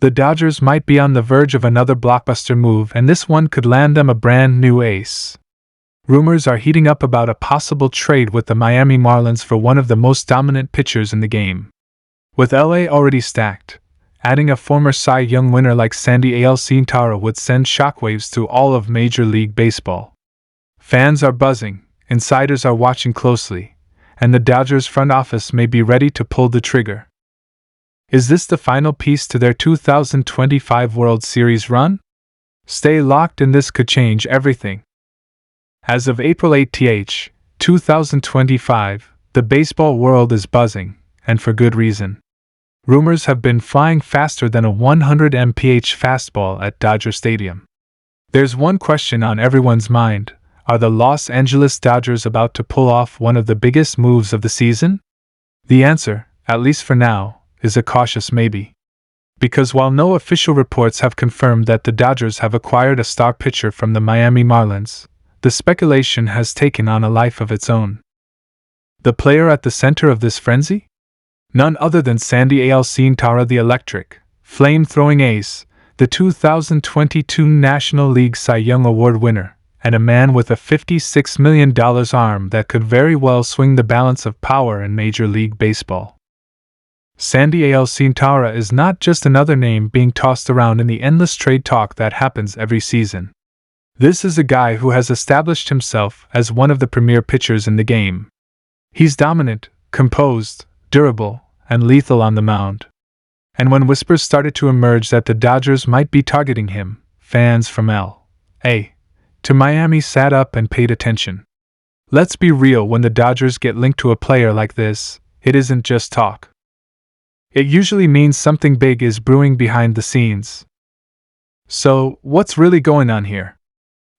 The Dodgers might be on the verge of another blockbuster move, and this one could land them a brand new ace. Rumors are heating up about a possible trade with the Miami Marlins for one of the most dominant pitchers in the game. With LA already stacked, adding a former Cy Young winner like Sandy Alcantara would send shockwaves through all of Major League Baseball. Fans are buzzing, insiders are watching closely, and the Dodgers front office may be ready to pull the trigger. Is this the final piece to their 2025 World Series run? Stay locked in, this could change everything. As of April 8th, 2025, the baseball world is buzzing, and for good reason. Rumors have been flying faster than a 100 mph fastball at Dodger Stadium. There's one question on everyone's mind: are the Los Angeles Dodgers about to pull off one of the biggest moves of the season? The answer, at least for now, is a cautious maybe. Because while no official reports have confirmed that the Dodgers have acquired a star pitcher from the Miami Marlins, the speculation has taken on a life of its own. The player at the center of this frenzy? None other than Sandy Alcantara, the electric, flame-throwing ace, the 2022 National League Cy Young Award winner, and a man with a $56 million arm that could very well swing the balance of power in Major League Baseball. Sandy Alcantara is not just another name being tossed around in the endless trade talk that happens every season. This is a guy who has established himself as one of the premier pitchers in the game. He's dominant, composed, durable, and lethal on the mound. And when whispers started to emerge that the Dodgers might be targeting him, fans from L.A. to Miami sat up and paid attention. Let's be real, when the Dodgers get linked to a player like this, it isn't just talk. It usually means something big is brewing behind the scenes. So, what's really going on here?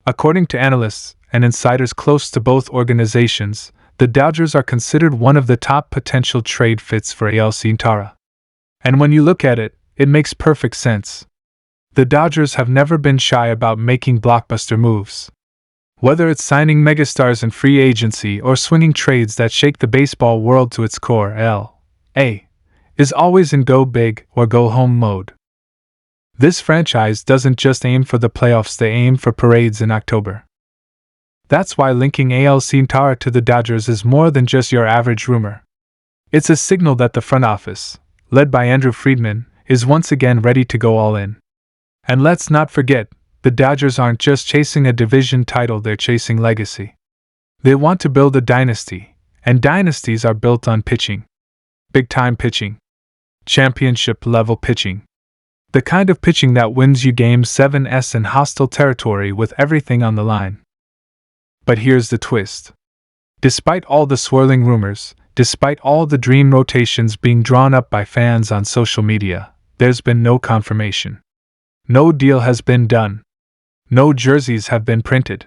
According to analysts and insiders close to both organizations, the Dodgers are considered one of the top potential trade fits for Alcantara. And when you look at it, it makes perfect sense. The Dodgers have never been shy about making blockbuster moves. Whether it's signing megastars in free agency or swinging trades that shake the baseball world to its core, L.A. is always in go big or go home mode. This franchise doesn't just aim for the playoffs, they aim for parades in October. That's why linking Alcantara to the Dodgers is more than just your average rumor. It's a signal that the front office, led by Andrew Friedman, is once again ready to go all in. And let's not forget, the Dodgers aren't just chasing a division title, they're chasing legacy. They want to build a dynasty, and dynasties are built on pitching. Big-time pitching. Championship-level pitching. The kind of pitching that wins you Game 7s in hostile territory with everything on the line. But here's the twist. Despite all the swirling rumors, despite all the dream rotations being drawn up by fans on social media, there's been no confirmation. No deal has been done. No jerseys have been printed.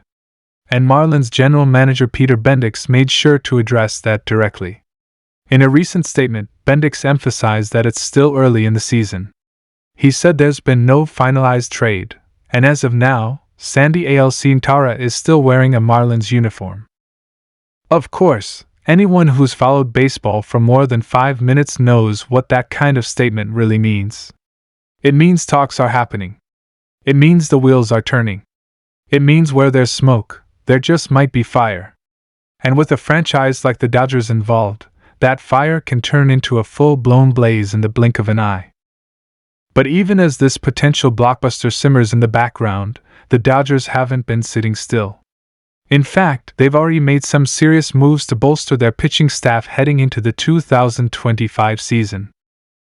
And Marlins general manager Peter Bendix made sure to address that directly. In a recent statement, Bendix emphasized that it's still early in the season. He said there's been no finalized trade, and as of now, Sandy Alcantara is still wearing a Marlins uniform. Of course, anyone who's followed baseball for more than 5 minutes knows what that kind of statement really means. It means talks are happening. It means the wheels are turning. It means where there's smoke, there just might be fire. And with a franchise like the Dodgers involved, that fire can turn into a full-blown blaze in the blink of an eye. But even as this potential blockbuster simmers in the background, the Dodgers haven't been sitting still. In fact, they've already made some serious moves to bolster their pitching staff heading into the 2025 season.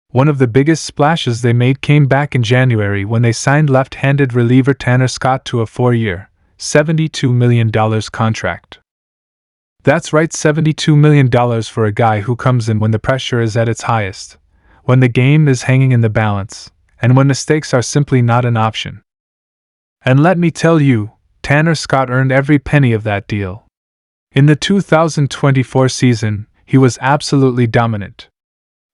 One of the biggest splashes they made came back in January when they signed left-handed reliever Tanner Scott to a 4-year, $72 million contract. That's right, $72 million for a guy who comes in when the pressure is at its highest, when the game is hanging in the balance, and when the stakes are simply not an option. And let me tell you, Tanner Scott earned every penny of that deal. In the 2024 season, he was absolutely dominant.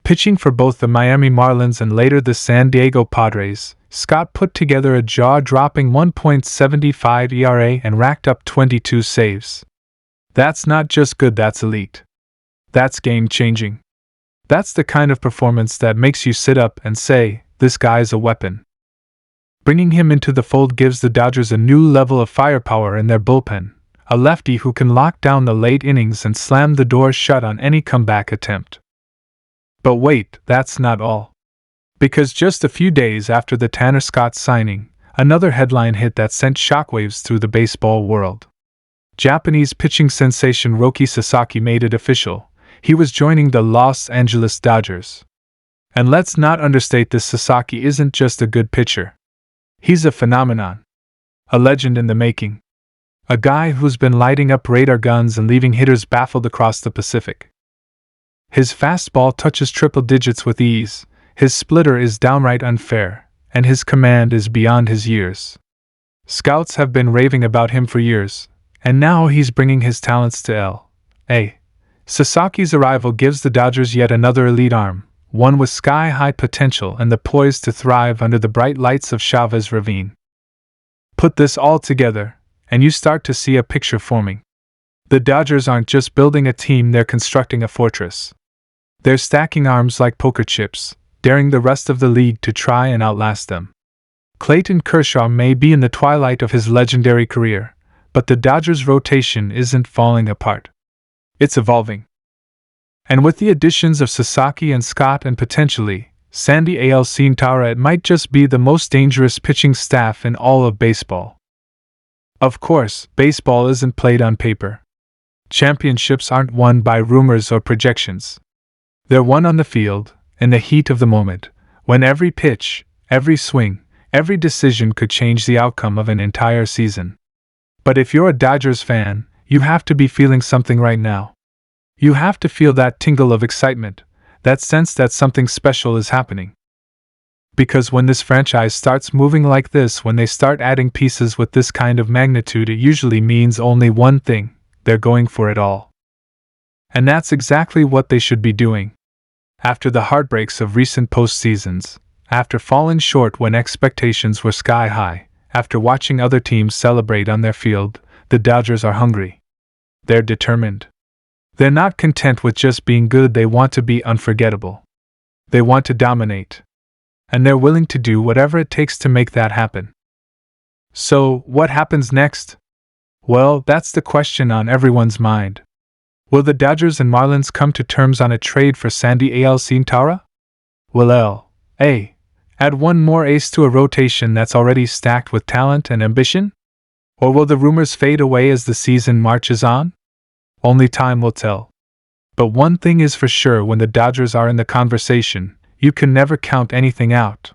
Pitching for both the Miami Marlins and later the San Diego Padres, Scott put together a jaw-dropping 1.75 ERA and racked up 22 saves. That's not just good, that's elite. That's game-changing. That's the kind of performance that makes you sit up and say, this guy's a weapon. Bringing him into the fold gives the Dodgers a new level of firepower in their bullpen, a lefty who can lock down the late innings and slam the door shut on any comeback attempt. But wait, that's not all. Because just a few days after the Tanner Scott signing, another headline hit that sent shockwaves through the baseball world. Japanese pitching sensation Roki Sasaki made it official. He was joining the Los Angeles Dodgers. And let's not understate this, Sasaki isn't just a good pitcher. He's a phenomenon. A legend in the making. A guy who's been lighting up radar guns and leaving hitters baffled across the Pacific. His fastball touches triple digits with ease, his splitter is downright unfair, and his command is beyond his years. Scouts have been raving about him for years, and now he's bringing his talents to L.A. Sasaki's arrival gives the Dodgers yet another elite arm, one with sky-high potential and the poise to thrive under the bright lights of Chavez Ravine. Put this all together, and you start to see a picture forming. The Dodgers aren't just building a team, they're constructing a fortress. They're stacking arms like poker chips, daring the rest of the league to try and outlast them. Clayton Kershaw may be in the twilight of his legendary career, but the Dodgers' rotation isn't falling apart. It's evolving. And with the additions of Sasaki and Scott and potentially Sandy Alcantara, it might just be the most dangerous pitching staff in all of baseball. Of course, baseball isn't played on paper. Championships aren't won by rumors or projections. They're won on the field, in the heat of the moment, when every pitch, every swing, every decision could change the outcome of an entire season. But if you're a Dodgers fan, you have to be feeling something right now. You have to feel that tingle of excitement, that sense that something special is happening. Because when this franchise starts moving like this, when they start adding pieces with this kind of magnitude, it usually means only one thing: they're going for it all. And that's exactly what they should be doing. After the heartbreaks of recent postseasons, after falling short when expectations were sky high, after watching other teams celebrate on their field, the Dodgers are hungry. They're determined. They're not content with just being good, they want to be unforgettable. They want to dominate. And they're willing to do whatever it takes to make that happen. So, what happens next? Well, that's the question on everyone's mind. Will the Dodgers and Marlins come to terms on a trade for Sandy Alcantara? Will L.A. add one more ace to a rotation that's already stacked with talent and ambition? Or will the rumors fade away as the season marches on? Only time will tell. But one thing is for sure: when the Dodgers are in the conversation, you can never count anything out.